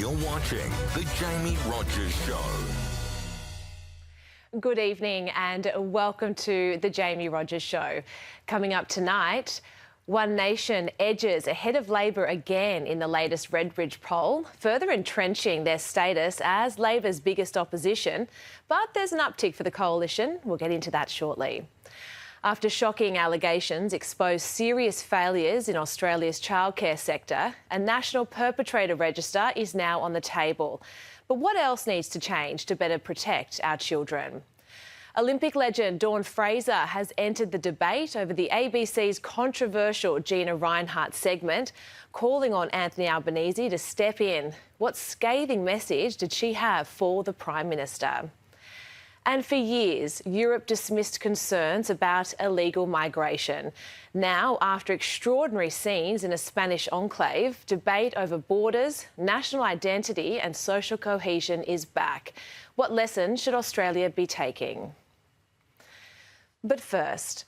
You're watching The Jaimee Rogers Show. Good evening and welcome to The Jaimee Rogers Show. Coming up tonight, One Nation edges ahead of Labor again in the latest Redbridge poll, further entrenching their status as Labor's biggest opposition. But there's an uptick for the coalition. We'll get into that shortly. After shocking allegations expose serious failures in Australia's childcare sector, a national perpetrator register is now on the table. But what else needs to change to better protect our children? Olympic legend Dawn Fraser has entered the debate over the ABC's controversial Gina Rinehart segment, calling on Anthony Albanese to step in. What scathing message did she have for the Prime Minister? And for years, Europe dismissed concerns about illegal migration. Now, after extraordinary scenes in a Spanish enclave, debate over borders, national identity and social cohesion is back. What lessons should Australia be taking? But first,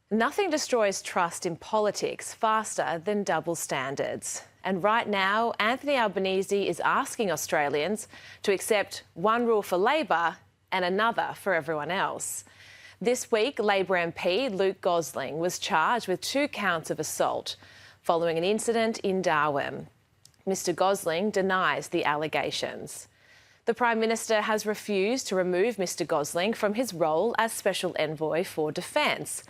nothing destroys trust in politics faster than double standards. And right now, Anthony Albanese is asking Australians to accept one rule for Labor and another for everyone else. This week, Labor MP Luke Gosling was charged with 2 counts of assault following an incident in Darwin. Mr Gosling denies the allegations. The Prime Minister has refused to remove Mr Gosling from his role as Special Envoy for Defence.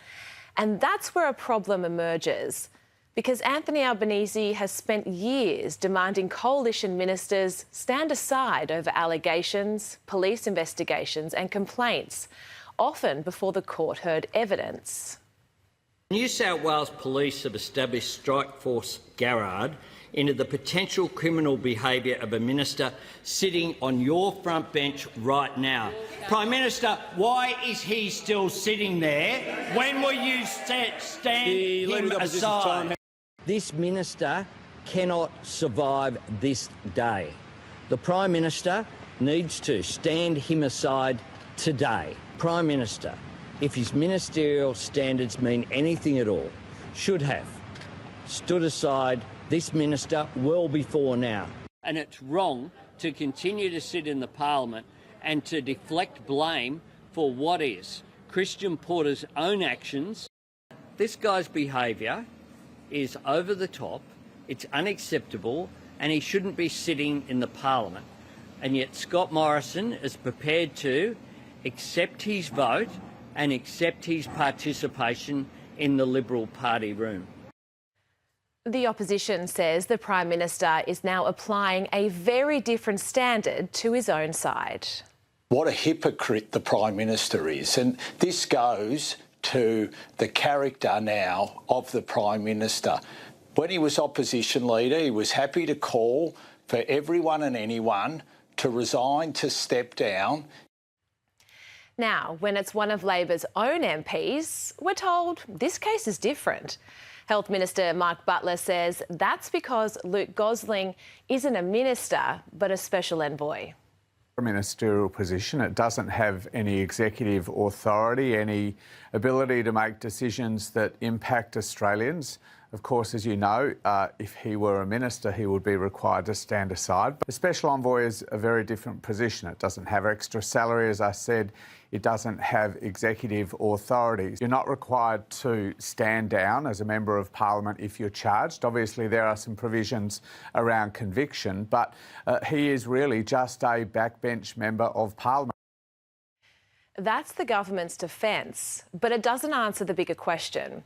And that's where a problem emerges, because Anthony Albanese has spent years demanding coalition ministers stand aside over allegations, police investigations and complaints, often before the court heard evidence. New South Wales Police have established Strikeforce Garrard into the potential criminal behaviour of a minister sitting on your front bench right now. Prime Minister, why is he still sitting there? When will you stand him aside? This minister cannot survive this day. The Prime Minister needs to stand him aside today. Prime Minister, if his ministerial standards mean anything at all, should have stood aside this minister well before now. And it's wrong to continue to sit in the Parliament and to deflect blame for what is Christian Porter's own actions. This guy's behaviour is over the top, it's unacceptable, and he shouldn't be sitting in the Parliament. And yet Scott Morrison is prepared to accept his vote and accept his participation in the Liberal Party room. The opposition says the Prime Minister is now applying a very different standard to his own side. What a hypocrite the Prime Minister is, and this goes to the character now of the Prime Minister. When he was opposition leader, he was happy to call for everyone and anyone to resign, to step down. Now, when it's one of Labor's own MPs, we're told this case is different. Health Minister Mark Butler says that's because Luke Gosling isn't a minister, but a special envoy. A ministerial position. It doesn't have any executive authority, any ability to make decisions that impact Australians. Of course, as you know, if he were a minister, he would be required to stand aside. But a special envoy is a very different position. It doesn't have extra salary, as I said. It doesn't have executive authority. You're not required to stand down as a member of Parliament if you're charged. Obviously, there are some provisions around conviction, but he is really just a backbench member of Parliament. That's the government's defence, but it doesn't answer the bigger question.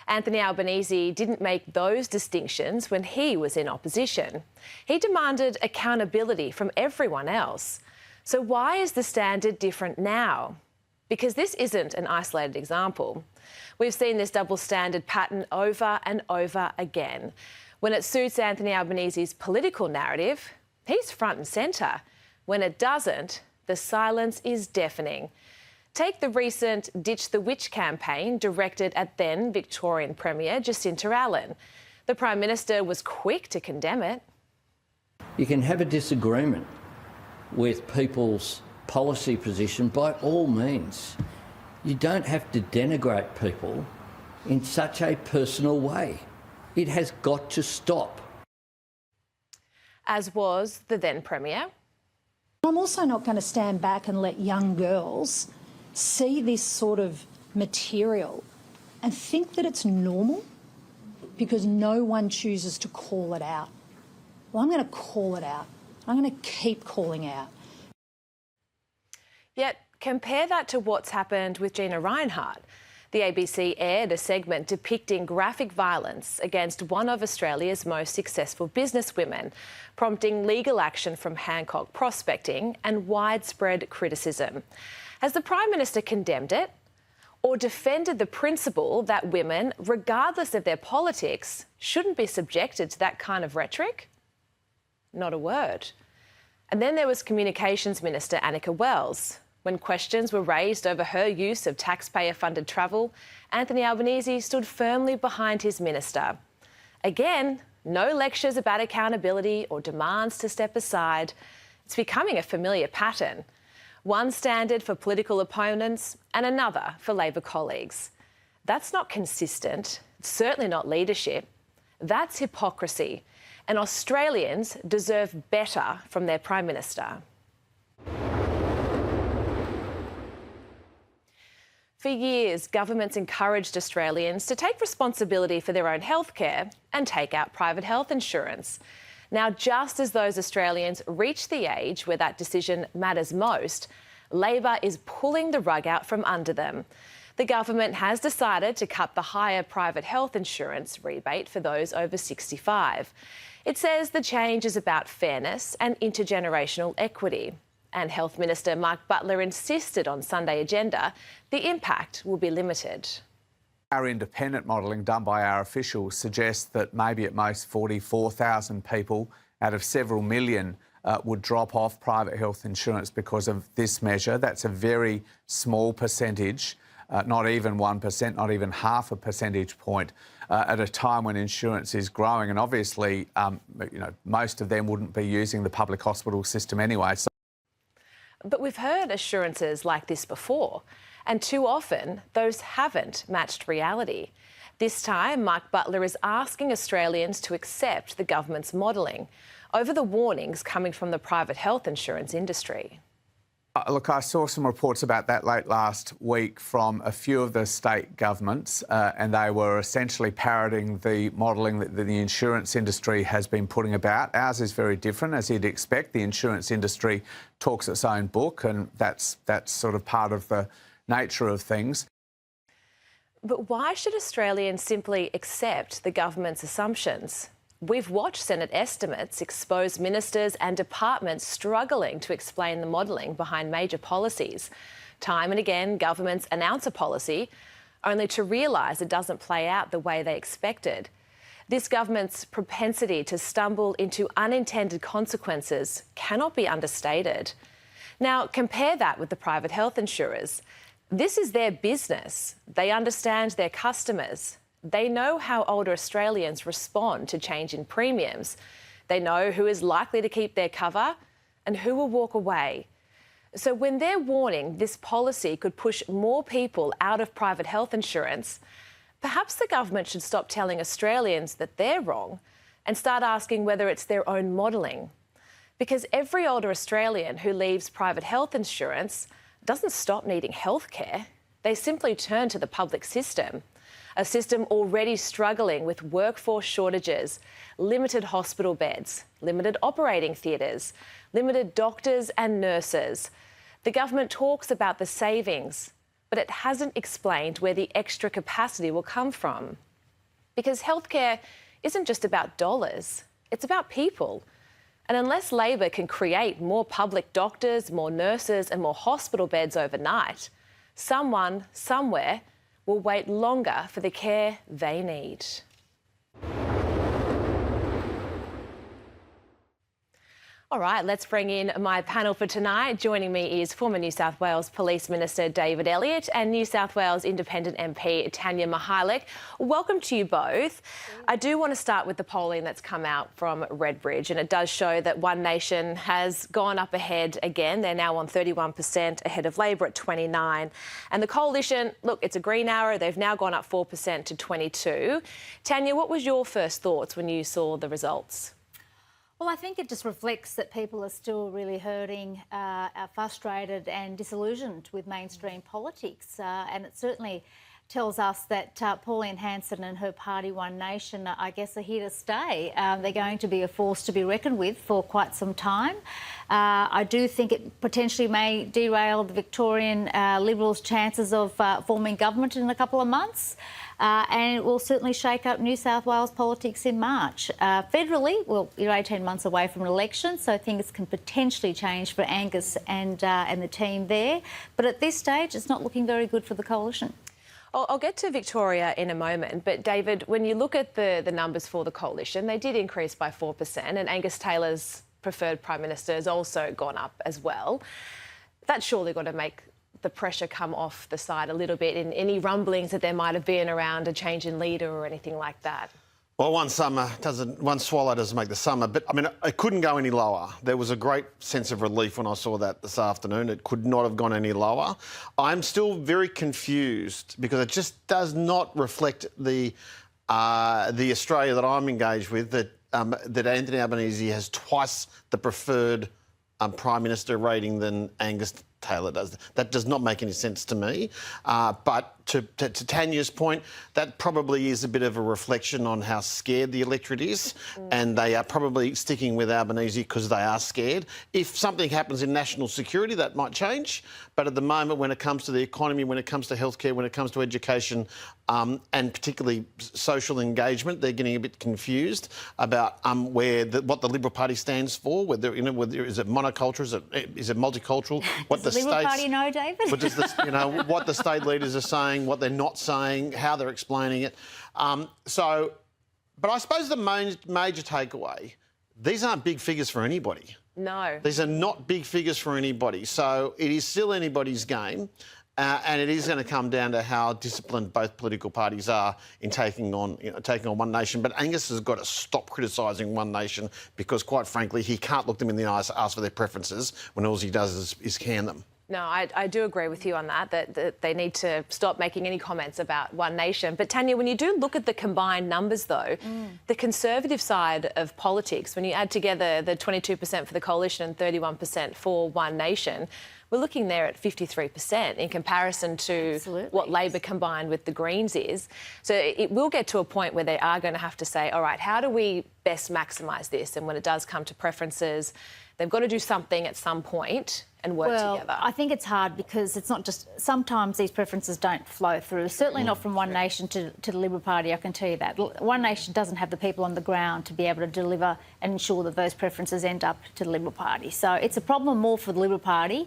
Anthony Albanese didn't make those distinctions when he was in opposition. He demanded accountability from everyone else. So why is the standard different now? Because this isn't an isolated example. We've seen this double standard pattern over and over again. When it suits Anthony Albanese's political narrative, he's front and centre. When it doesn't, the silence is deafening. Take the recent Ditch the Witch campaign directed at then Victorian Premier Jacinta Allen. The Prime Minister was quick to condemn it. You can have a disagreement with people's policy position by all means. You don't have to denigrate people in such a personal way. It has got to stop. as was the then Premier. I'm also not going to stand back and let young girls see this sort of material and think that it's normal because no one chooses to call it out. Well, I'm going to call it out. I'm going to keep calling out. Yet compare that to what's happened with Gina Rinehart. The ABC aired a segment depicting graphic violence against one of Australia's most successful businesswomen, prompting legal action from Hancock Prospecting and widespread criticism. Has the Prime Minister condemned it or defended the principle that women, regardless of their politics, shouldn't be subjected to that kind of rhetoric? Not a word. And then there was Communications Minister Annika Wells. When questions were raised over her use of taxpayer-funded travel, Anthony Albanese stood firmly behind his minister. Again, no lectures about accountability or demands to step aside. It's becoming a familiar pattern. One standard for political opponents and another for Labor colleagues. That's not consistent. It's certainly not leadership. That's hypocrisy. And Australians deserve better from their Prime Minister. For years, governments encouraged Australians to take responsibility for their own healthcare and take out private health insurance. Now, just as those Australians reach the age where that decision matters most, Labor is pulling the rug out from under them. The government has decided to cut the higher private health insurance rebate for those over 65. It says the change is about fairness and intergenerational equity. And Health Minister Mark Butler insisted on Sunday Agenda the impact will be limited. Our independent modelling done by our officials suggests that maybe at most 44,000 people out of several million would drop off private health insurance because of this measure. That's a very small percentage, not even 1%, not even half a percentage point, at a time when insurance is growing. And obviously, most of them wouldn't be using the public hospital system anyway. But we've heard assurances like this before, and too often those haven't matched reality. This time, Mark Butler is asking Australians to accept the government's modelling over the warnings coming from the private health insurance industry. Look, I saw some reports about that late last week from a few of the state governments, and they were essentially parroting the modelling that the insurance industry has been putting about. Ours is very different, as you'd expect. The insurance industry talks its own book, and that's sort of part of the nature of things. But why should Australians simply accept the government's assumptions? We've watched Senate estimates expose ministers and departments struggling to explain the modelling behind major policies. Time and again, governments announce a policy only to realise it doesn't play out the way they expected. This government's propensity to stumble into unintended consequences cannot be understated. Now, compare that with the private health insurers. This is their business. They understand their customers. They know how older Australians respond to change in premiums. They know who is likely to keep their cover and who will walk away. So when they're warning this policy could push more people out of private health insurance, perhaps the government should stop telling Australians that they're wrong and start asking whether it's their own modelling. Because every older Australian who leaves private health insurance doesn't stop needing healthcare. They simply turn to the public system. A system already struggling with workforce shortages, limited hospital beds, limited operating theatres, limited doctors and nurses. The government talks about the savings, but it hasn't explained where the extra capacity will come from. Because healthcare isn't just about dollars, it's about people. And unless Labor can create more public doctors, more nurses and more hospital beds overnight, someone, somewhere, will wait longer for the care they need. All right, let's bring in my panel for tonight. Joining me is former New South Wales Police Minister David Elliott and New South Wales Independent MP Tanya Mihalich. Welcome to you both. I do want to start with the polling that's come out from Redbridge, and it does show that One Nation has gone up ahead again. They're now on 31% ahead of Labor at 29%. And the Coalition, look, it's a green arrow. They've now gone up 4% to 22%. Tanya, what was your first thoughts when you saw the results? Well, I think it just reflects that people are still really hurting, are frustrated and disillusioned with mainstream politics. And it certainly tells us that Pauline Hanson and her party One Nation, I guess, are here to stay. They're going to be a force to be reckoned with for quite some time. I do think it potentially may derail the Victorian Liberals' chances of forming government in a couple of months. And it will certainly shake up New South Wales politics in March. Federally, well, you're 18 months away from an election, so things can potentially change for Angus and the team there. But at this stage, it's not looking very good for the coalition. I'll get to Victoria in a moment, but David, when you look at the numbers for the coalition, they did increase by 4%, and Angus Taylor's preferred Prime Minister has also gone up as well. That's surely got to make the pressure come off the side a little bit in any rumblings that there might have been around a change in leader or anything like that. Well, one swallow doesn't make the summer, but I mean, it couldn't go any lower. There was a great sense of relief when I saw that this afternoon. It could not have gone any lower. I'm still very confused because it just does not reflect the Australia that I'm engaged with, that Anthony Albanese has twice the preferred Prime Minister rating than Angus Taylor does. That does not make any sense to me. But to Tanya's point, that probably is a bit of a reflection on how scared the electorate is, and they are probably sticking with Albanese because they are scared. If something happens in national security, that might change. But at the moment, when it comes to the economy, when it comes to healthcare, when it comes to education, and particularly social engagement, they're getting a bit confused about what the Liberal Party stands for. Whether is it monoculture, is it multicultural? What Does the Liberal Party know, David? What the state leaders are saying, what they're not saying, how they're explaining it. But I suppose the major takeaway: these aren't big figures for anybody. No. These are not big figures for anybody. So it is still anybody's game. And it is going to come down to how disciplined both political parties are in taking on One Nation. But Angus has got to stop criticising One Nation because, quite frankly, he can't look them in the eyes, ask for their preferences when all he does is can them. No, I do agree with you on that they need to stop making any comments about One Nation. But Tanya, when you do look at the combined numbers, though, the Conservative side of politics, when you add together the 22% for the coalition and 31% for One Nation, we're looking there at 53% in comparison to what Labor combined with the Greens is. So it will get to a point where they are going to have to say, all right, how do we best maximise this? And when it does come to preferences, they've got to do something at some point and work together. I think it's hard because it's not just... Sometimes these preferences don't flow through, certainly not from One Nation to the Liberal Party, I can tell you that. One Nation doesn't have the people on the ground to be able to deliver and ensure that those preferences end up to the Liberal Party. So it's a problem more for the Liberal Party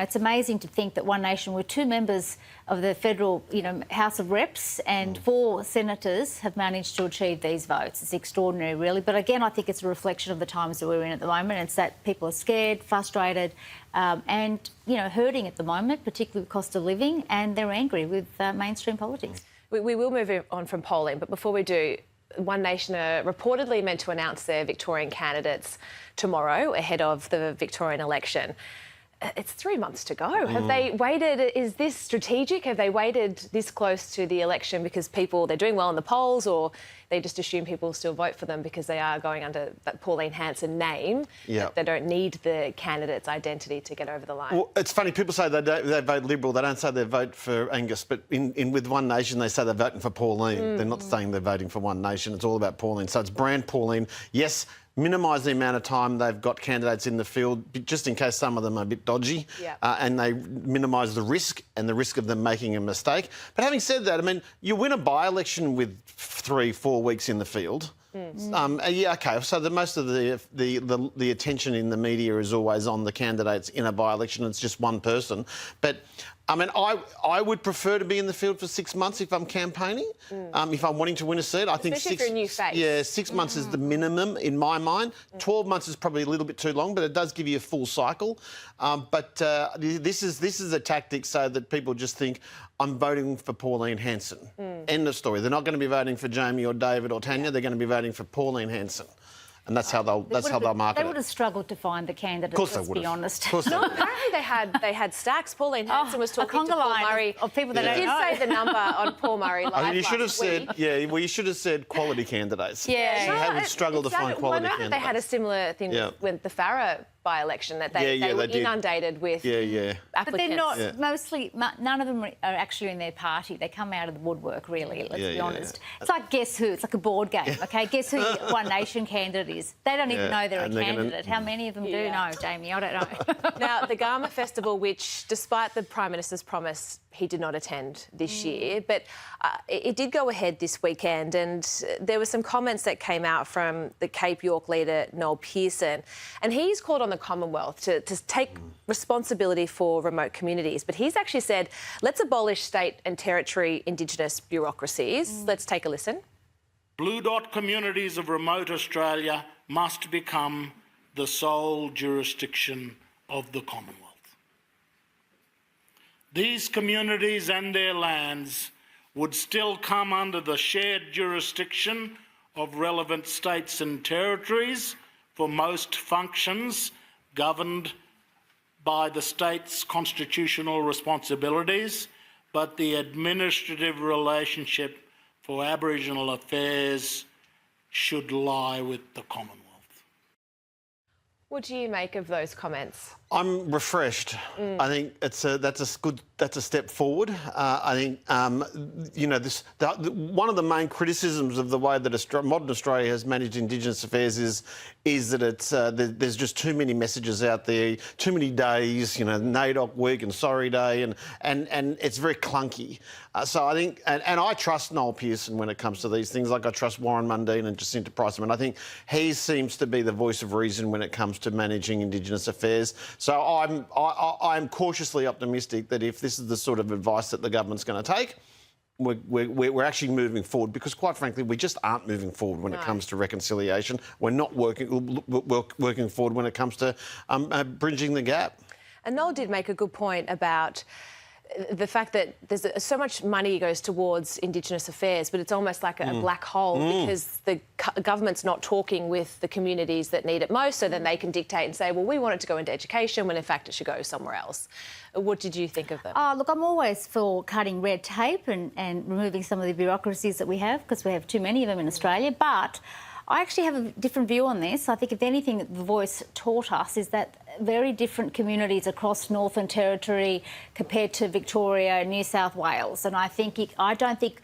it's amazing to think that One Nation were two members of the federal, House of Reps and 4 senators have managed to achieve these votes. It's extraordinary, really. But again, I think it's a reflection of the times that we're in at the moment. It's that people are scared, frustrated, and hurting at the moment, particularly with cost of living, and they're angry with mainstream politics. We will move on from polling, but before we do, One Nation are reportedly meant to announce their Victorian candidates tomorrow ahead of the Victorian election. It's 3 months to go. Have they waited? Is this strategic? Have they waited this close to the election because they're doing well in the polls, or they just assume people will still vote for them because they are going under that Pauline Hanson name? Yep. They don't need the candidate's identity to get over the line. Well, it's funny, people say they vote Liberal. They don't say they vote for Angus, but with One Nation, they say they're voting for Pauline. They're not saying they're voting for One Nation. It's all about Pauline. So it's brand Pauline. Yes, minimise the amount of time they've got candidates in the field, just in case some of them are a bit dodgy, and they minimise the risk of them making a mistake. But having said that, I mean, you win a by-election with 3-4 weeks in the field. OK, so most of the attention in the media is always on the candidates in a by-election. It's just one person. But I mean, I would prefer to be in the field for 6 months if I'm campaigning. If I'm wanting to win a seat, I think especially if you're a new face. Yeah, 6 months is the minimum in my mind. 12 months is probably a little bit too long, but it does give you a full cycle. But this is a tactic so that people just think I'm voting for Pauline Hanson. End of story. They're not going to be voting for Jaimee or David or Tanya. They're going to be voting for Pauline Hanson. and that's how they'll market They it. would have struggled to find the candidates. Of course let's they would be have. honest. Of course they No, would have. apparently they had stacks. Pauline Hanson was talking to conga Paul line Murray. of people that He don't know. did say the number on Paul Murray live I mean, you should have last said, week. you should have said quality candidates. Yeah. She had struggled to find quality I know candidates. that they had a similar thing with the Farah by-election, that they were did. inundated with Yeah. applicants. But they're not, mostly, none of them are actually in their party. They come out of the woodwork, really, let's be honest. It's like Guess Who? It's like a board game, OK? Guess who your One Nation candidate is? They don't even know they're a candidate. How many of them do know, Jaimee? I don't know. Now, the Garma Festival, which, despite the Prime Minister's promise, he did not attend this year, but it did go ahead this weekend, and there were some comments that came out from the Cape York leader, Noel Pearson, and he's called on the Commonwealth to take responsibility for remote communities. But he's actually said, let's abolish state and territory Indigenous bureaucracies. Let's take a listen. Blue dot communities of remote Australia must become the sole jurisdiction of the Commonwealth. These communities and their lands would still come under the shared jurisdiction of relevant states and territories for most functions governed by the state's constitutional responsibilities, but the administrative relationship for Aboriginal affairs should lie with the Commonwealth. What do you make of those comments? I'm refreshed. I think that's a step forward. I think one of the main criticisms of the way that modern Australia has managed Indigenous affairs is that it's there's just too many messages out there, too many days. NAIDOC week and Sorry Day, and it's very clunky. So I think, and I trust Noel Pearson when it comes to these things. Like I trust Warren Mundine and Jacinta Priceman. I think he seems to be the voice of reason when it comes to managing Indigenous affairs. So I'm cautiously optimistic that if this is the sort of advice that the government's going to take, we're actually moving forward, because quite frankly we just aren't moving forward when it comes to reconciliation. We're not working forward when it comes to bridging the gap. And Noel did make a good point about the fact that there's so much money goes towards Indigenous affairs, but it's almost like a black hole because the government's not talking with the communities that need it most, so then they can dictate and say, well, we want it to go into education, when in fact it should go somewhere else. What did you think of them? Look, I'm always for cutting red tape and removing some of the bureaucracies that we have, because we have too many of them in Australia, but I actually have a different view on this. I think if anything that The Voice taught us is that very different communities across Northern Territory compared to Victoria and New South Wales. And I don't think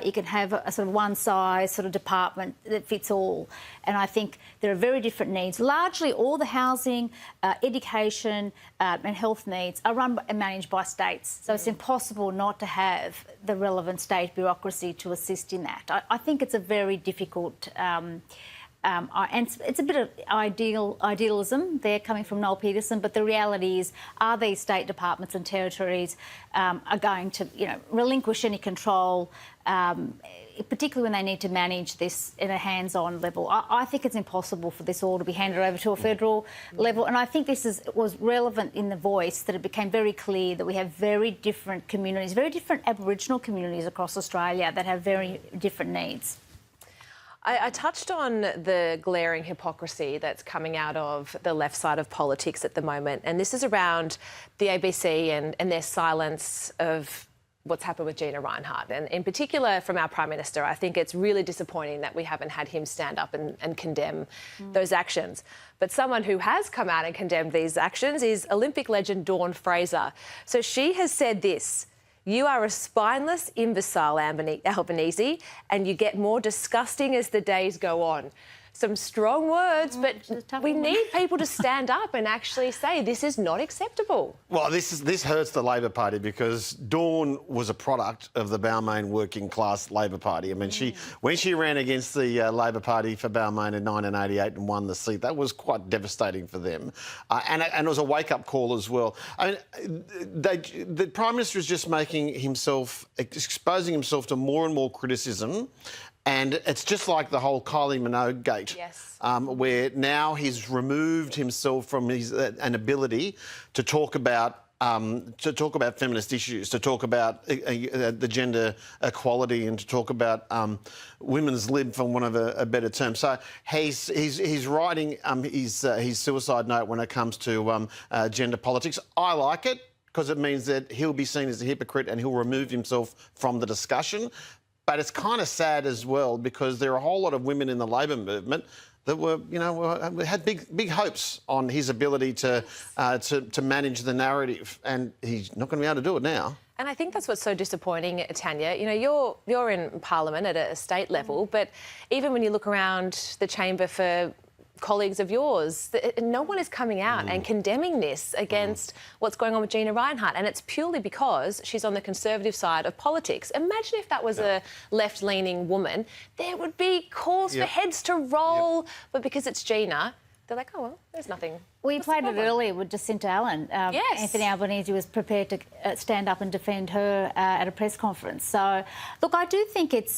you can have a sort of one-size sort of department that fits all. And I think there are very different needs. Largely all the housing, education and health needs are run and managed by states. So it's impossible not to have the relevant state bureaucracy to assist in that. I think it's a very difficult and it's a bit of idealism there coming from Noel Pearson, but the reality is, are these state departments and territories are going to, relinquish any control, particularly when they need to manage this in a hands-on level? I think it's impossible for this all to be handed over to a federal level, and I think this was relevant in The Voice, that it became very clear that we have very different communities, very different Aboriginal communities across Australia that have very different needs. I touched on the glaring hypocrisy that's coming out of the left side of politics at the moment, and this is around the ABC and their silence of what's happened with Gina Rinehart. And in particular, from our Prime Minister, I think it's really disappointing that we haven't had him stand up and condemn those actions. But someone who has come out and condemned these actions is Olympic legend Dawn Fraser. So she has said this: "You are a spineless imbecile, Albanese, and you get more disgusting as the days go on." Some strong words, but we need people to stand up and actually say this is not acceptable. Well, this hurts the Labor Party, because Dawn was a product of the Balmain working class Labor Party. I mean, when she ran against the Labor Party for Balmain in 1988 and won the seat, that was quite devastating for them, and it was a wake-up call as well. I mean, the Prime Minister is just exposing himself to more and more criticism. And it's just like the whole Kylie Minogue gate, where now he's removed himself from an ability to talk about to talk about feminist issues, to talk about the gender equality, and to talk about women's lib, for want of a better term. So he's writing his suicide note when it comes to gender politics. I like it because it means that he'll be seen as a hypocrite and he'll remove himself from the discussion. But it's kind of sad as well because there are a whole lot of women in the Labor movement that had big hopes on his ability to manage the narrative, and he's not going to be able to do it now. And I think that's what's so disappointing, Tanya. You know, you're in Parliament at a state level, but even when you look around the chamber for colleagues of yours, no one is coming out and condemning this against what's going on with Gina Rinehart, and it's purely because she's on the Conservative side of politics. Imagine if that was a left-leaning woman, there would be calls for heads to roll, but because it's Gina, they're like, oh, well, there's nothing. We played it earlier with Jacinta Allen. Yes. Anthony Albanese was prepared to stand up and defend her at a press conference. So, look, I do think it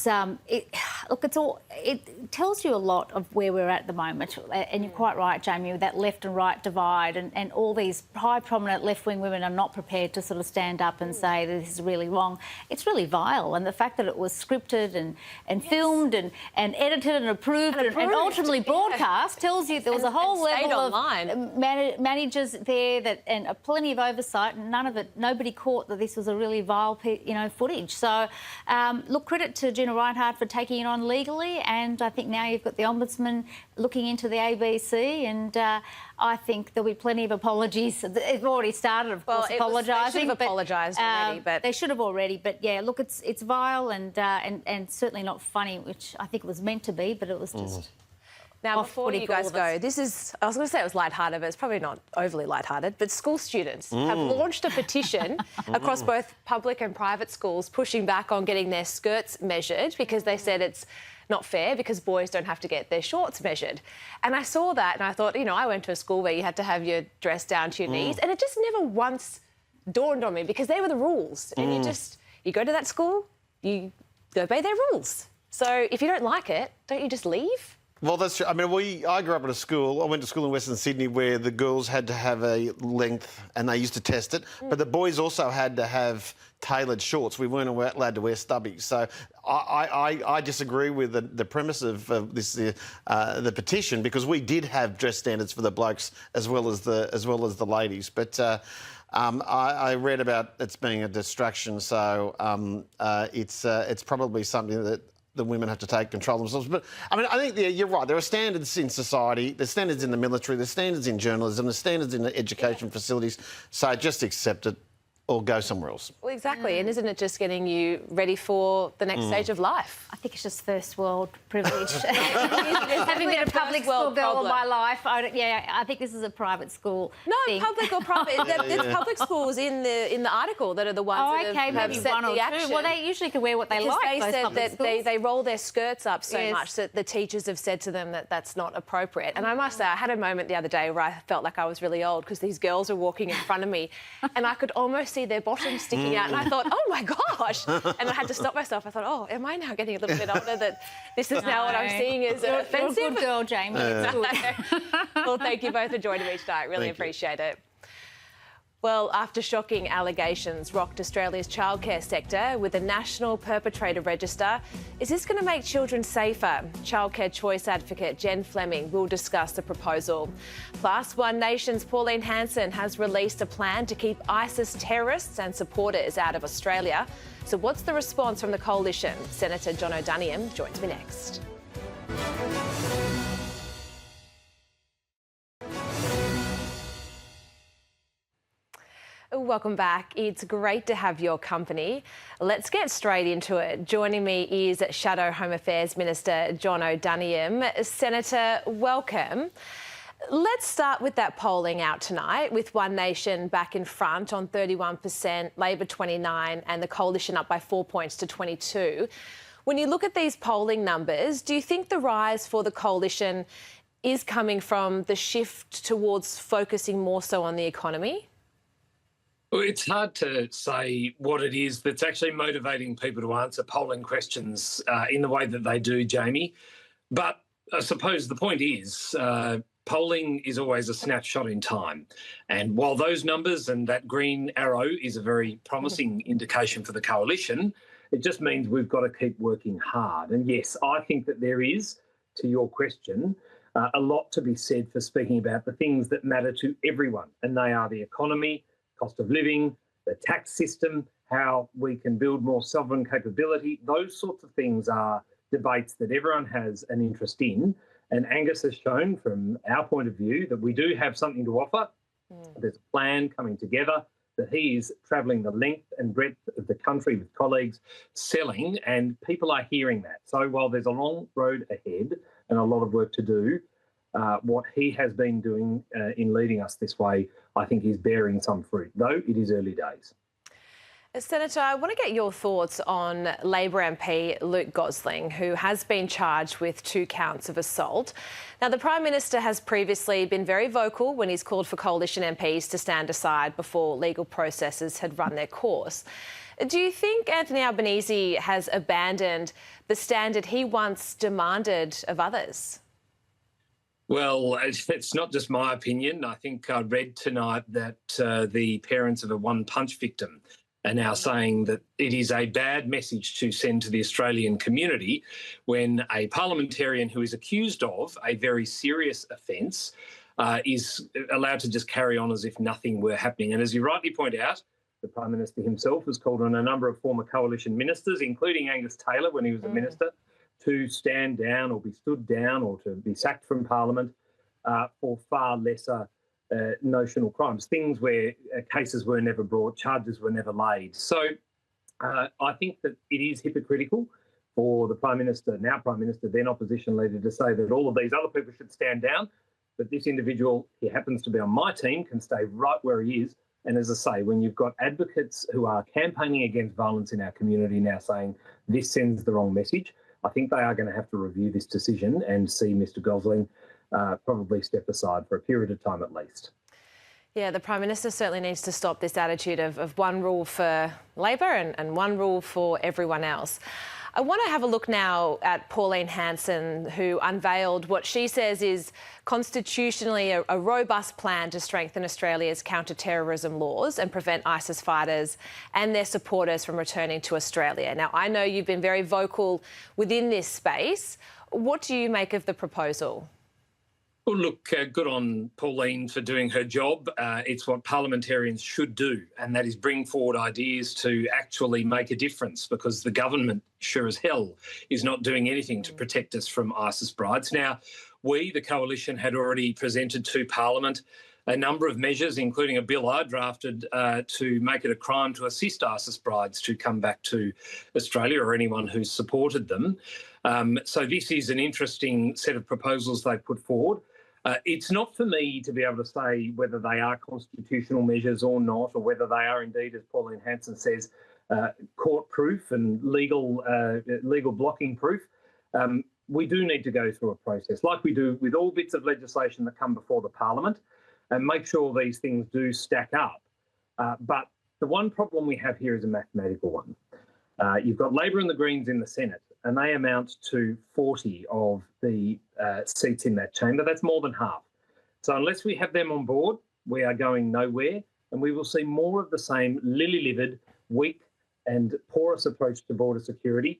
tells you a lot of where we're at the moment. And you're quite right, Jaimee, with that left and right divide, and all these high prominent left-wing women are not prepared to sort of stand up and say that this is really wrong. It's really vile, and the fact that it was scripted and filmed and edited and approved and ultimately broadcast tells you there was a whole level of managers there and plenty of oversight, and nobody caught that this was a really vile, footage. So, look, credit to Gina Rinehart for taking it on legally, and I think now you've got the Ombudsman looking into the ABC, and I think there'll be plenty of apologies. It's already started, of course, apologising. They should have apologised already, but they should have already. But yeah, look, it's vile and certainly not funny, which I think it was meant to be, but it was just. Now, before you guys go, I was going to say it was lighthearted, but it's probably not overly lighthearted, but school students have launched a petition across both public and private schools pushing back on getting their skirts measured because they said it's not fair because boys don't have to get their shorts measured. And I saw that and I thought, I went to a school where you had to have your dress down to your knees, and it just never once dawned on me because they were the rules. And you go to that school, you obey their rules. So if you don't like it, don't you just leave? Well, that's true. I mean, I grew up at a school. I went to school in Western Sydney where the girls had to have a length and they used to test it, but the boys also had to have tailored shorts. We weren't allowed to wear stubbies. So I disagree with the premise of the petition because we did have dress standards for the blokes as well as the ladies. But I read about it's being a distraction, so it's probably something that the women have to take control of themselves. But, I think you're right. There are standards in society. There's standards in the military. There's standards in journalism. There's standards in the education facilities. So just accept it or go somewhere else. Well, exactly. And isn't it just getting you ready for the next stage of life? I think it's just first world privilege. Having been a public school girl all my life, I think this is a private school thing. Public or private. There's public schools in the article that are the ones that have set the action. Well, they usually can wear what they like. They said that they roll their skirts up so much that the teachers have said to them that that's not appropriate. And I must say, I had a moment the other day where I felt like I was really old because these girls are walking in front of me and I could almost see their bottoms sticking out, and I thought, oh my gosh, and I had to stop myself. I thought, oh, am I now getting a little bit older that this is now what I'm seeing as offensive? You're a good girl, Jaimee. Well, thank you both for joining me tonight. Really appreciate it. Well, after shocking allegations rocked Australia's childcare sector with a national perpetrator register, is this going to make children safer? Childcare choice advocate Jen Fleming will discuss the proposal. Plus, One Nation's Pauline Hanson has released a plan to keep ISIS terrorists and supporters out of Australia. So what's the response from the coalition? Senator John O'Daniam joins me next. Welcome back. It's great to have your company. Let's get straight into it. Joining me is Shadow Home Affairs Minister John O'Daniam. Senator, welcome. Let's start with that polling out tonight, with One Nation back in front on 31%, Labor 29%, and the coalition up by 4 points to 22%. When you look at these polling numbers, do you think the rise for the coalition is coming from the shift towards focusing more so on the economy? Well, it's hard to say what it is that's actually motivating people to answer polling questions in the way that they do, Jaimee. But I suppose the point is polling is always a snapshot in time. And while those numbers and that green arrow is a very promising indication for the coalition, it just means we've got to keep working hard. And yes, I think that there is, to your question, a lot to be said for speaking about the things that matter to everyone, and they are the economy, cost of living, the tax system, how we can build more sovereign capability. Those sorts of things are debates that everyone has an interest in. And Angus has shown from our point of view that we do have something to offer. There's a plan coming together, that he is travelling the length and breadth of the country with colleagues, selling, and people are hearing that. So while there's a long road ahead and a lot of work to do, what he has been doing in leading us this way, I think is bearing some fruit, though it is early days. Senator, I want to get your thoughts on Labor MP Luke Gosling, who has been charged with 2 counts of assault. Now, the Prime Minister has previously been very vocal when he's called for coalition MPs to stand aside before legal processes had run their course. Do you think Anthony Albanese has abandoned the standard he once demanded of others? Well, it's not just my opinion. I think I read tonight that the parents of a one-punch victim are now saying that it is a bad message to send to the Australian community when a parliamentarian who is accused of a very serious offence is allowed to just carry on as if nothing were happening. And as you rightly point out, the Prime Minister himself has called on a number of former coalition ministers, including Angus Taylor when he was a minister, to stand down or be stood down or to be sacked from Parliament for far lesser notional crimes, things where cases were never brought, charges were never laid. So I think that it is hypocritical for the Prime Minister, now Prime Minister, then opposition leader, to say that all of these other people should stand down, but this individual, he happens to be on my team, can stay right where he is. And as I say, when you've got advocates who are campaigning against violence in our community now saying this sends the wrong message, I think they are going to have to review this decision and see Mr Gosling probably step aside for a period of time at least. Yeah, the Prime Minister certainly needs to stop this attitude of one rule for Labor and one rule for everyone else. I want to have a look now at Pauline Hanson, who unveiled what she says is constitutionally a robust plan to strengthen Australia's counter-terrorism laws and prevent ISIS fighters and their supporters from returning to Australia. Now, I know you've been very vocal within this space. What do you make of the proposal? Well, look, good on Pauline for doing her job. It's what parliamentarians should do, and that is bring forward ideas to actually make a difference, because the government, sure as hell, is not doing anything to protect us from ISIS brides. Now, we, the coalition, had already presented to Parliament a number of measures, including a bill I drafted to make it a crime to assist ISIS brides to come back to Australia or anyone who's supported them. So this is an interesting set of proposals they've put forward. It's not for me to be able to say whether they are constitutional measures or not, or whether they are indeed, as Pauline Hanson says, court-proof and legal blocking proof. We do need to go through a process, like we do with all bits of legislation that come before the Parliament, and make sure these things do stack up. But the one problem we have here is a mathematical one. You've got Labor and the Greens in the Senate, and they amount to 40 of the seats in that chamber. That's more than half. So unless we have them on board, we are going nowhere, and we will see more of the same lily-livered, weak and porous approach to border security,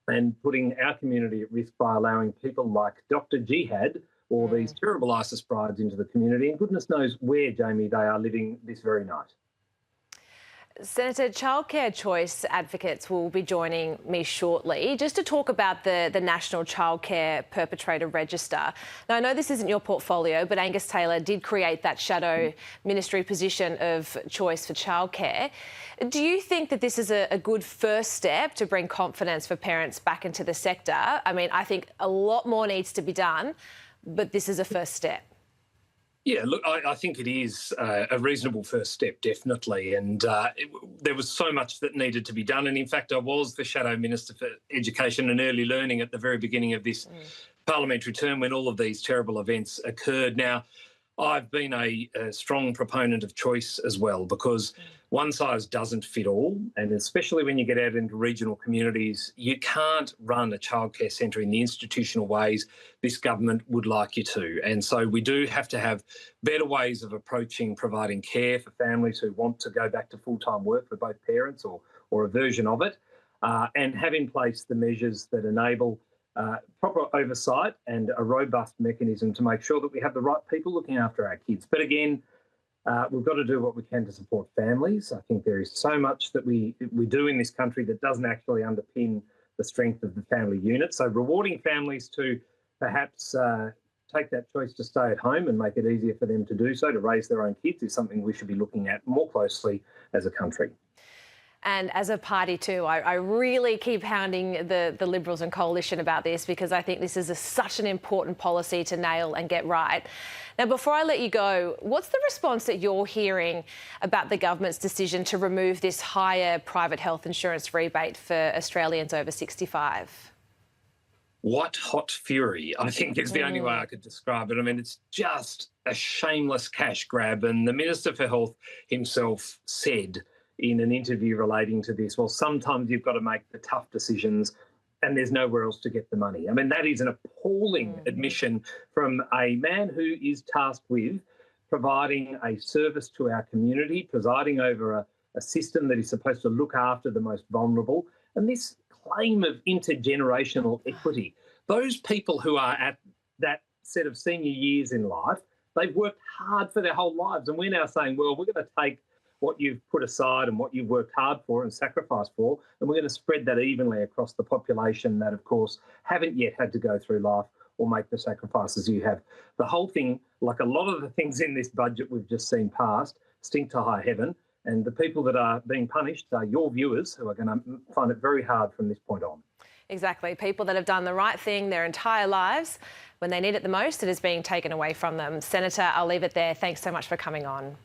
and putting our community at risk by allowing people like Dr. Jihad or these terrible ISIS brides into the community. And goodness knows where, Jaimee, they are living this very night. Senator, childcare choice advocates will be joining me shortly just to talk about the National Childcare Perpetrator Register. Now, I know this isn't your portfolio, but Angus Taylor did create that shadow ministry position of choice for childcare. Do you think that this is a good first step to bring confidence for parents back into the sector? I mean, I think a lot more needs to be done, but this is a first step. Yeah, look, I think it is a reasonable first step, definitely. And there was so much that needed to be done. And in fact, I was the Shadow Minister for Education and Early Learning at the very beginning of this parliamentary term when all of these terrible events occurred. Now, I've been a strong proponent of choice as well, because one size doesn't fit all, and especially when you get out into regional communities, you can't run a childcare centre in the institutional ways this government would like you to. And so we do have to have better ways of approaching providing care for families who want to go back to full-time work for both parents or a version of it, and have in place the measures that enable proper oversight and a robust mechanism to make sure that we have the right people looking after our kids. But again, we've got to do what we can to support families. I think there is so much that we do in this country that doesn't actually underpin the strength of the family unit. So rewarding families to perhaps take that choice to stay at home and make it easier for them to do so, to raise their own kids, is something we should be looking at more closely as a country. And as a party too, I really keep hounding the Liberals and Coalition about this, because I think this is such an important policy to nail and get right. Now, before I let you go, what's the response that you're hearing about the government's decision to remove this higher private health insurance rebate for Australians over 65? What hot fury, I think, is the only way I could describe it. I mean, it's just a shameless cash grab. And the Minister for Health himself said in an interview relating to this, well, sometimes you've got to make the tough decisions and there's nowhere else to get the money. I mean, that is an appalling admission from a man who is tasked with providing a service to our community, presiding over a system that is supposed to look after the most vulnerable. And this claim of intergenerational equity, those people who are at that set of senior years in life, they've worked hard for their whole lives. And we're now saying, well, we're going to take what you've put aside and what you've worked hard for and sacrificed for, and we're going to spread that evenly across the population that, of course, haven't yet had to go through life or make the sacrifices you have. The whole thing, like a lot of the things in this budget we've just seen passed, stink to high heaven, and the people that are being punished are your viewers, who are going to find it very hard from this point on. Exactly. People that have done the right thing their entire lives, when they need it the most, it is being taken away from them. Senator, I'll leave it there. Thanks so much for coming on.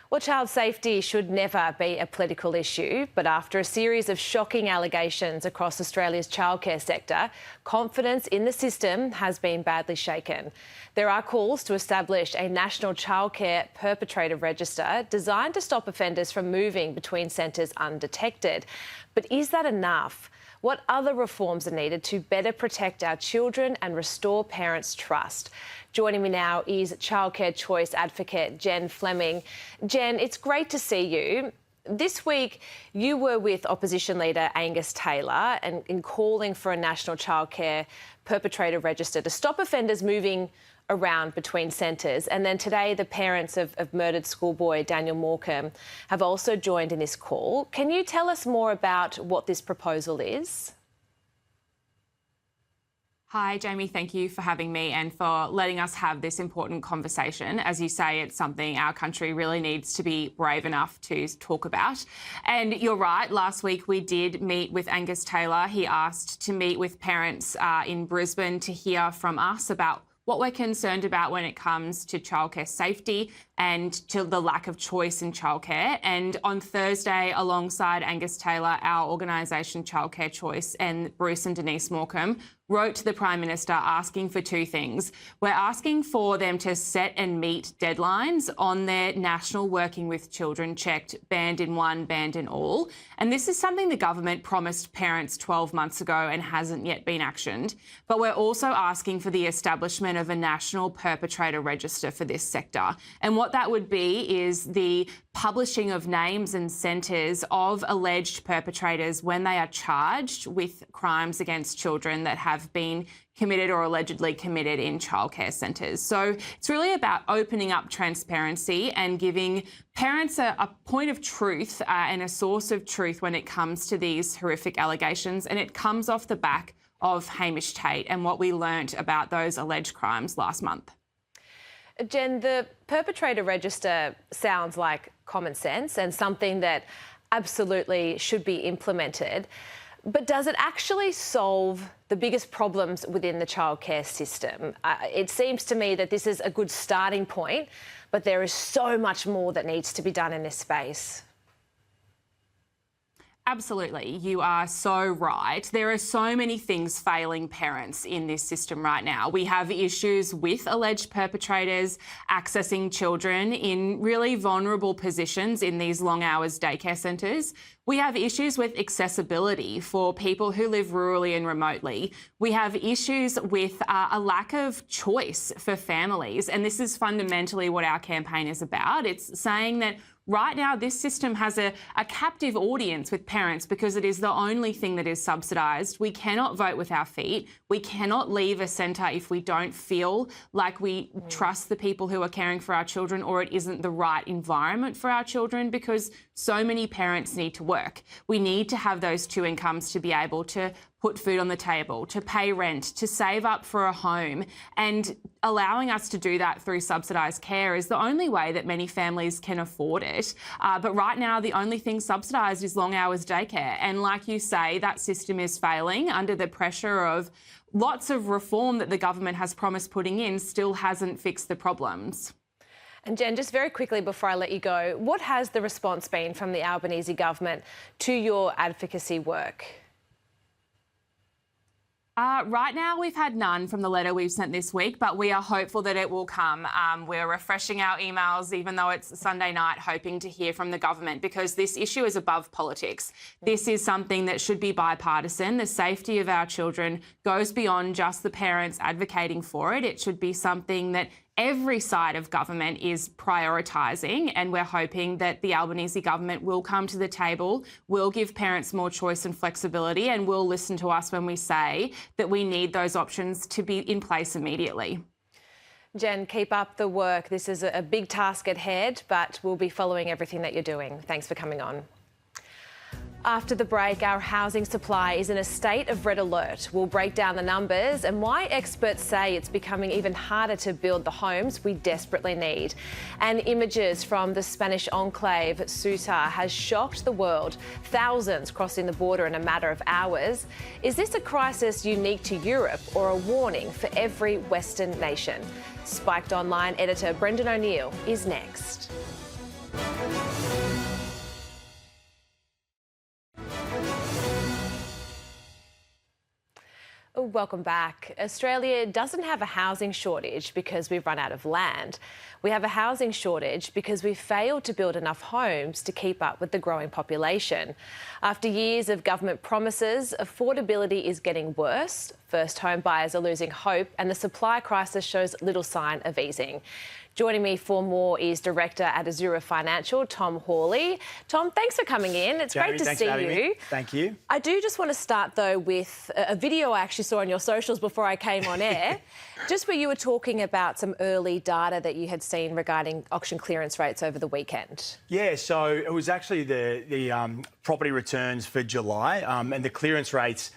Well, child safety should never be a political issue, but after a series of shocking allegations across Australia's childcare sector, confidence in the system has been badly shaken. There are calls to establish a national childcare perpetrator register designed to stop offenders from moving between centres undetected. But is that enough? What other reforms are needed to better protect our children and restore parents' trust? Joining me now is childcare choice advocate Jen Fleming. Jen, it's great to see you. This week, you were with opposition leader Angus Taylor and in calling for a national childcare perpetrator register to stop offenders moving around between centres. And then today, the parents of murdered schoolboy Daniel Morecambe have also joined in this call. Can you tell us more about what this proposal is? Hi, Jaimee. Thank you for having me and for letting us have this important conversation. As you say, it's something our country really needs to be brave enough to talk about. And you're right, last week we did meet with Angus Taylor. He asked to meet with parents in Brisbane to hear from us about what we're concerned about when it comes to childcare safety and to the lack of choice in childcare. And on Thursday, alongside Angus Taylor, our organisation Childcare Choice and Bruce and Denise Morecambe wrote to the Prime Minister asking for two things. We're asking for them to set and meet deadlines on their national Working with Children checked banned in one, banned in all. And this is something the government promised parents 12 months ago and hasn't yet been actioned. But we're also asking for the establishment of a national perpetrator register for this sector. And what that would be is the publishing of names and centres of alleged perpetrators when they are charged with crimes against children that have been committed or allegedly committed in childcare centres. So it's really about opening up transparency and giving parents a point of truth and a source of truth when it comes to these horrific allegations. And it comes off the back of Hamish Tate and what we learnt about those alleged crimes last month. Jen, the perpetrator register sounds like common sense and something that absolutely should be implemented. But does it actually solve the biggest problems within the childcare system? It seems to me that this is a good starting point, but there is so much more that needs to be done in this space. Absolutely. You are so right. There are so many things failing parents in this system right now. We have issues with alleged perpetrators accessing children in really vulnerable positions in these long hours daycare centres. We have issues with accessibility for people who live rurally and remotely. We have issues with a lack of choice for families. And this is fundamentally what our campaign is about. It's saying that right now, this system has a captive audience with parents because it is the only thing that is subsidised. We cannot vote with our feet. We cannot leave a centre if we don't feel like we trust the people who are caring for our children, or it isn't the right environment for our children, because so many parents need to work. We need to have those two incomes to be able to put food on the table, to pay rent, to save up for a home. And allowing us to do that through subsidised care is the only way that many families can afford it. But right now, the only thing subsidised is long hours daycare. And like you say, that system is failing under the pressure of lots of reform that the government has promised putting in, still hasn't fixed the problems. And Jen, just very quickly before I let you go, what has the response been from the Albanese government to your advocacy work? Right now, we've had none from the letter we've sent this week, but we are hopeful that it will come. We're refreshing our emails, even though it's Sunday night, hoping to hear from the government, because this issue is above politics. This is something that should be bipartisan. The safety of our children goes beyond just the parents advocating for it. It should be something that every side of government is prioritising, and we're hoping that the Albanese government will come to the table, will give parents more choice and flexibility, and will listen to us when we say that we need those options to be in place immediately. Jen, keep up the work. This is a big task ahead, but we'll be following everything that you're doing. Thanks for coming on. After the break, our housing supply is in a state of red alert. We'll break down the numbers and why experts say it's becoming even harder to build the homes we desperately need. And images from the Spanish enclave Ceuta has shocked the world. Thousands crossing the border in a matter of hours. Is this a crisis unique to Europe or a warning for every Western nation? Spiked Online editor Brendan O'Neill is next. Welcome back. Australia doesn't have a housing shortage because we've run out of land. We have a housing shortage because we've failed to build enough homes to keep up with the growing population. After years of government promises, affordability is getting worse. First home buyers are losing hope and the supply crisis shows little sign of easing. Joining me for more is Director at Azura Financial, Tom Hawley. Tom, thanks for coming in. It's Jaimee, great to see you. Me. Thank you. I do just want to start, though, with a video I actually saw on your socials before I came on air, just where you were talking about some early data that you had seen regarding auction clearance rates over the weekend. Yeah, so it was actually the property returns for July and the clearance rates.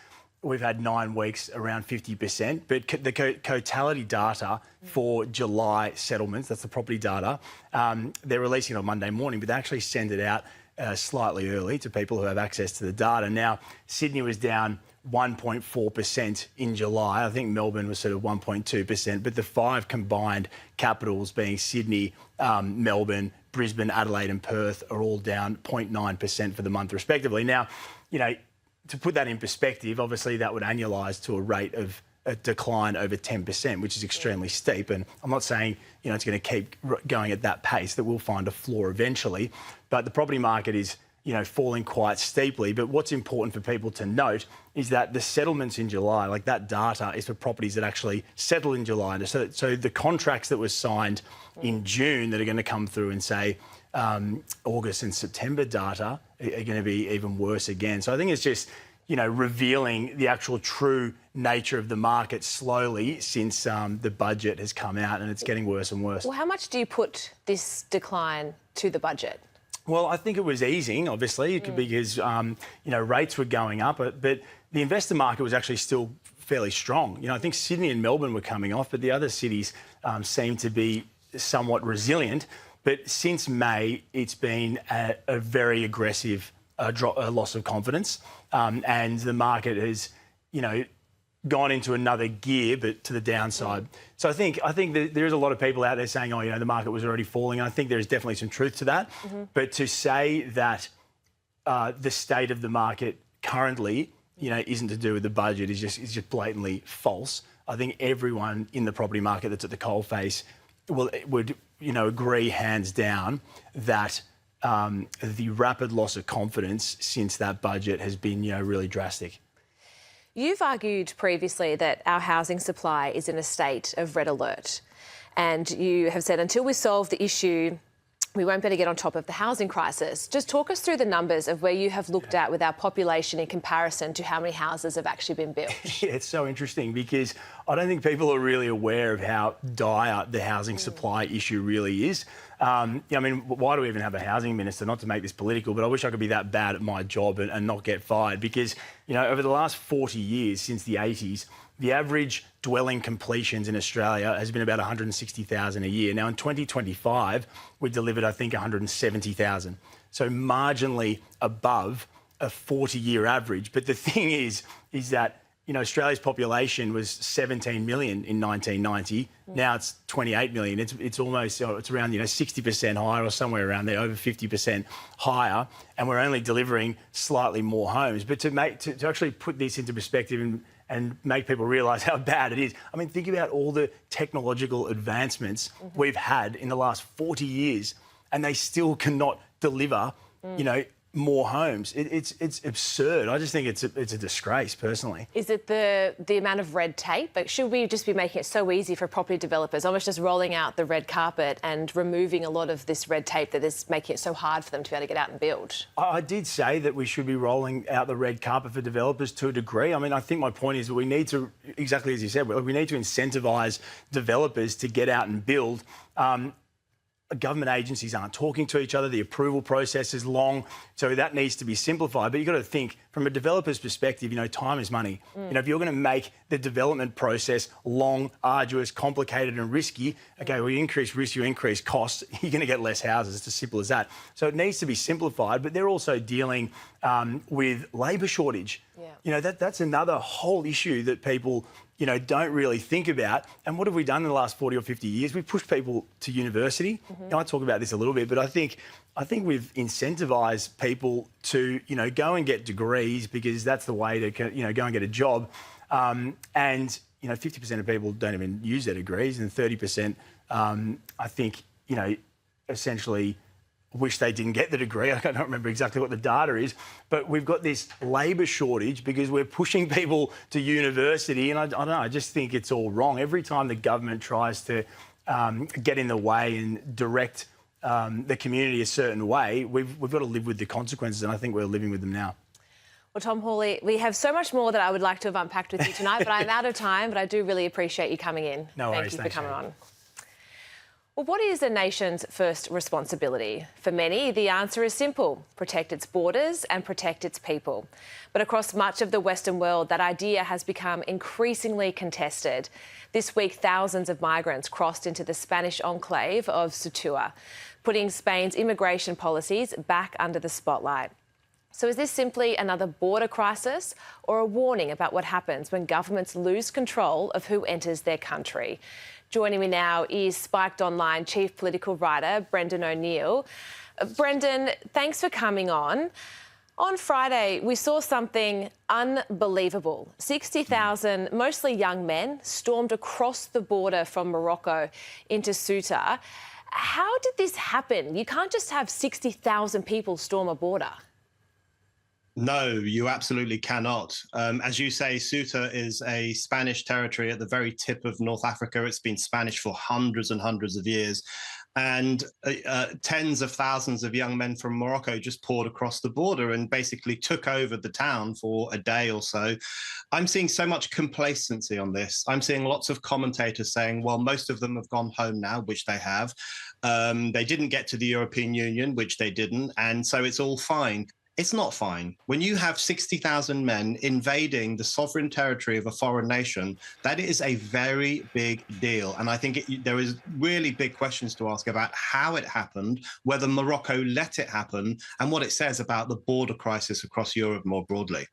We've had 9 weeks around 50%, but the totality data for July settlements, that's the property data, they're releasing it on Monday morning, but they actually send it out slightly early to people who have access to the data. Now, Sydney was down 1.4% in July. I think Melbourne was sort of 1.2%, but the 5 combined capitals being Sydney, Melbourne, Brisbane, Adelaide and Perth are all down 0.9% for the month respectively. Now, you know, to put that in perspective, obviously that would annualise to a rate of a decline over 10%, which is extremely steep. And I'm not saying, you know, it's going to keep going at that pace, that we'll find a floor eventually. But the property market is, you know, falling quite steeply. But what's important for people to note is that the settlements in July, like that data is for properties that actually settle in July. So the contracts that were signed in June that are going to come through in, say, August and September data are going to be even worse again. So I think it's just, you know, revealing the actual true nature of the market slowly since the budget has come out, and it's getting worse and worse. Well, how much do you put this decline to the budget? Well, I think it was easing, obviously, because, you know, rates were going up, but the investor market was actually still fairly strong. You know, I think Sydney and Melbourne were coming off, but the other cities seemed to be somewhat resilient. But since May, it's been a very aggressive loss of confidence, and the market has, you know, gone into another gear, but to the downside. So I think that there is a lot of people out there saying, oh, you know, the market was already falling. And I think there is definitely some truth to that. But to say that the state of the market currently, isn't to do with the budget, is just blatantly false. I think everyone in the property market that's at the coalface would agree hands down that the rapid loss of confidence since that budget has been, really drastic. You've argued previously that our housing supply is in a state of red alert. And you have said until we solve the issue, we won't be able to get on top of the housing crisis. Just talk us through the numbers of where you have looked at with our population in comparison to how many houses have actually been built. Yeah, it's so interesting because I don't think people are really aware of how dire the housing supply issue really is. Why do we even have a housing minister? Not to make this political, but I wish I could be that bad at my job and not get fired because, over the last 40 years, since the 80s, the average dwelling completions in Australia has been about 160,000 a year. Now, in 2025, we delivered, I think, 170,000. So marginally above a 40-year average. But the thing is that, Australia's population was 17 million in 1990. Now it's 28 million. It's almost, it's around, 60% higher or somewhere around there, over 50% higher. And we're only delivering slightly more homes. But to actually put this into perspective and make people realise how bad it is. Think about all the technological advancements we've had in the last 40 years and they still cannot deliver, more homes. It's absurd. I just think it's a disgrace, personally. Is it the amount of red tape? Like, should we just be making it so easy for property developers, almost just rolling out the red carpet and removing a lot of this red tape that is making it so hard for them to be able to get out and build? I did say that we should be rolling out the red carpet for developers to a degree. I think my point is that we need to, exactly as you said, we need to incentivise developers to get out and build. Government agencies aren't talking to each other. The approval process is long, so that needs to be simplified. But you've got to think from a developer's perspective. Time is money. If you're going to make the development process long, arduous, complicated, and risky, okay, well, you increase risk, you increase costs, you're going to get less houses. It's as simple as that. So it needs to be simplified. But they're also dealing with labour shortage. Yeah. That's another whole issue that people don't really think about. And what have we done in the last 40 or 50 years? We've pushed people to university. I talk about this a little bit, but I think we've incentivised people to, go and get degrees because that's the way to, go and get a job. And 50% of people don't even use their degrees, and 30%, I think, essentially wish they didn't get the degree. I don't remember exactly what the data is, but we've got this labour shortage because we're pushing people to university, and I don't know, I just think it's all wrong. Every time the government tries to get in the way and direct the community a certain way, we've got to live with the consequences, and I think we're living with them now. Well, Tom Hawley, we have so much more that I would like to have unpacked with you tonight, but I'm out of time, but I do really appreciate you coming in. No worries. Thank you for coming on. Well, what is a nation's first responsibility? For many, the answer is simple: protect its borders and protect its people. But across much of the Western world, that idea has become increasingly contested. This week, thousands of migrants crossed into the Spanish enclave of Ceuta, putting Spain's immigration policies back under the spotlight. So is this simply another border crisis or a warning about what happens when governments lose control of who enters their country? Joining me now is Spiked Online chief political writer Brendan O'Neill. Brendan, thanks for coming on. On Friday, we saw something unbelievable. 60,000, mostly young men, stormed across the border from Morocco into Ceuta. How did this happen? You can't just have 60,000 people storm a border. No, you absolutely cannot. As you say, Ceuta is a Spanish territory at the very tip of North Africa. It's been Spanish for hundreds and hundreds of years. And tens of thousands of young men from Morocco just poured across the border and basically took over the town for a day or so. I'm seeing so much complacency on this. I'm seeing lots of commentators saying, well, most of them have gone home now, which they have. They didn't get to the European Union, which they didn't. And so it's all fine. It's not fine. When you have 60,000 men invading the sovereign territory of a foreign nation, that is a very big deal. And I think there is really big questions to ask about how it happened, whether Morocco let it happen, and what it says about the border crisis across Europe more broadly.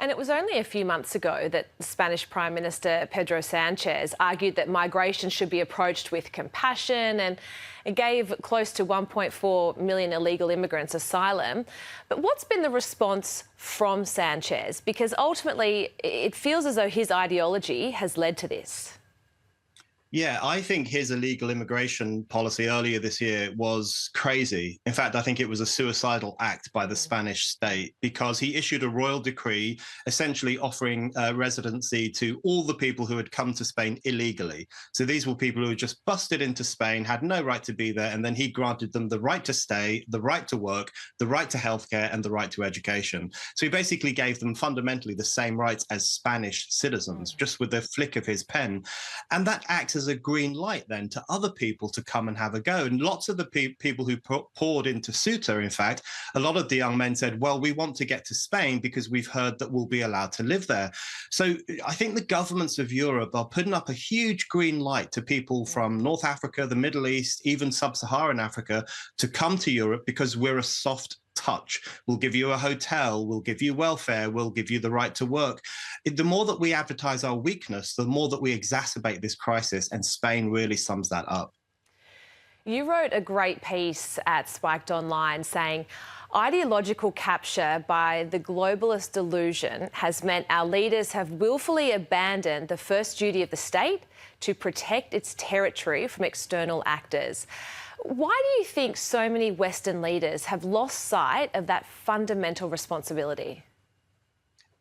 And it was only a few months ago that Spanish Prime Minister Pedro Sanchez argued that migration should be approached with compassion and gave close to 1.4 million illegal immigrants asylum. But what's been the response from Sanchez? Because ultimately it feels as though his ideology has led to this. Yeah, I think his illegal immigration policy earlier this year was crazy. In fact, I think it was a suicidal act by the Spanish state because he issued a royal decree essentially offering residency to all the people who had come to Spain illegally. So these were people who had just busted into Spain, had no right to be there, and then he granted them the right to stay, the right to work, the right to healthcare, and the right to education. So he basically gave them fundamentally the same rights as Spanish citizens, just with the flick of his pen. And that acts as a green light then to other people to come and have a go. And lots of the people who poured into Ceuta, in fact, a lot of the young men said, well, we want to get to Spain because we've heard that we'll be allowed to live there. So I think the governments of Europe are putting up a huge green light to people from North Africa, the Middle East, even sub-Saharan Africa to come to Europe because we're a soft touch. We'll give you a hotel, we'll give you welfare, we'll give you the right to work. The more that we advertise our weakness, the more that we exacerbate this crisis, and Spain really sums that up. You wrote a great piece at Spiked Online saying, ideological capture by the globalist delusion has meant our leaders have willfully abandoned the first duty of the state to protect its territory from external actors. Why do you think so many Western leaders have lost sight of that fundamental responsibility?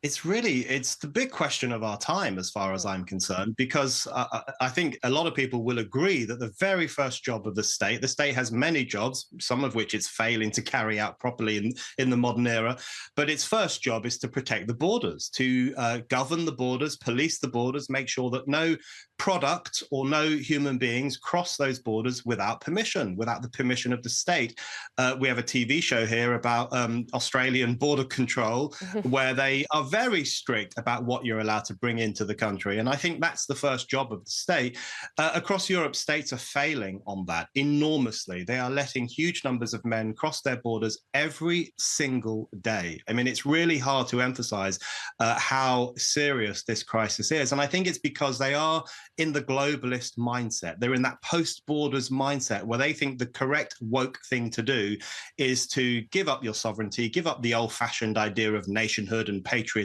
It's the big question of our time, as far as I'm concerned, because I think a lot of people will agree that the very first job of the state has many jobs, some of which it's failing to carry out properly in the modern era, but its first job is to protect the borders, to govern the borders, police the borders, make sure that no product or no human beings cross those borders without permission, without the permission of the state. We have a TV show here about Australian border control, where they are very strict about what you're allowed to bring into the country. And I think that's the first job of the state. Across Europe, states are failing on that enormously. They are letting huge numbers of men cross their borders every single day. I mean, it's really hard to emphasize how serious this crisis is. And I think it's because they are in the globalist mindset. They're in that post-borders mindset where they think the correct woke thing to do is to give up your sovereignty, give up the old-fashioned idea of nationhood and patriotism,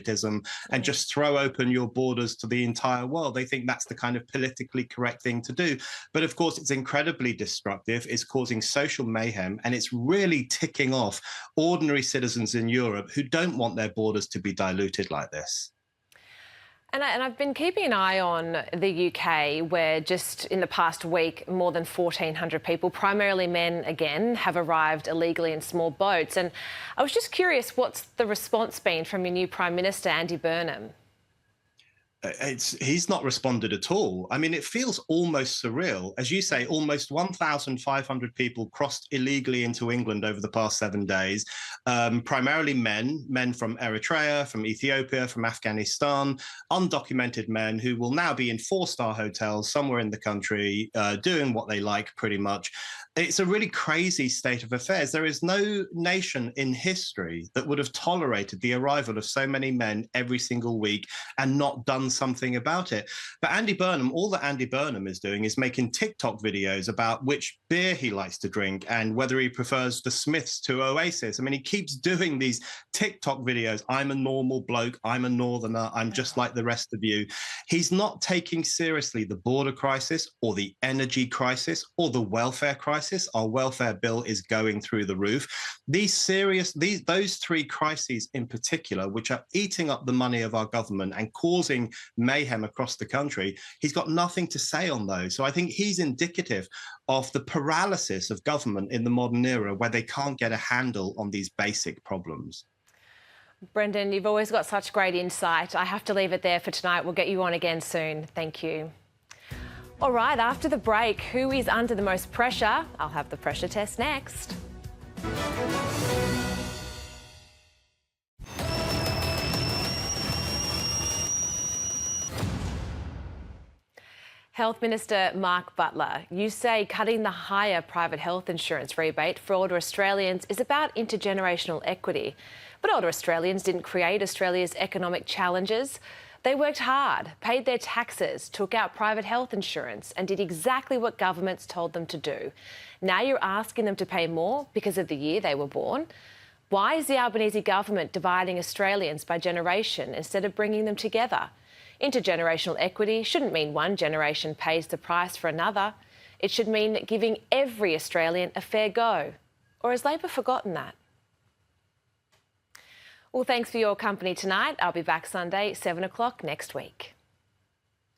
and just throw open your borders to the entire world. They think that's the kind of politically correct thing to do. But of course, it's incredibly destructive. It's causing social mayhem, and it's really ticking off ordinary citizens in Europe who don't want their borders to be diluted like this. And I've been keeping an eye on the UK, where just in the past week, more than 1,400 people, primarily men again, have arrived illegally in small boats. And I was just curious, what's the response been from your new Prime Minister, Andy Burnham? He's not responded at all. I mean, it feels almost surreal. As you say, almost 1,500 people crossed illegally into England over the past 7 days, primarily men from Eritrea, from Ethiopia, from Afghanistan, undocumented men who will now be in 4-star hotels somewhere in the country, doing what they like pretty much. It's a really crazy state of affairs. There is no nation in history that would have tolerated the arrival of so many men every single week and not done something about it. But Andy Burnham, all that Andy Burnham is doing is making TikTok videos about which beer he likes to drink and whether he prefers the Smiths to Oasis. I mean, he keeps doing these TikTok videos. I'm a normal bloke. I'm a northerner. I'm just like the rest of you. He's not taking seriously the border crisis or the energy crisis or the welfare crisis. Our welfare bill is going through the roof. Those three crises in particular, which are eating up the money of our government and causing mayhem across the country, he's got nothing to say on those. So I think he's indicative of the paralysis of government in the modern era, where they can't get a handle on these basic problems. Brendan, you've always got such great insight. I have to leave it there for tonight. We'll get you on again soon. Thank you. All right, after the break, who is under the most pressure? I'll have the pressure test next. Health Minister Mark Butler, you say cutting the higher private health insurance rebate for older Australians is about intergenerational equity. But older Australians didn't create Australia's economic challenges. They worked hard, paid their taxes, took out private health insurance and did exactly what governments told them to do. Now you're asking them to pay more because of the year they were born. Why is the Albanese government dividing Australians by generation instead of bringing them together? Intergenerational equity shouldn't mean one generation pays the price for another. It should mean giving every Australian a fair go. Or has Labor forgotten that? Well, thanks for your company tonight. I'll be back Sunday, 7 o'clock next week.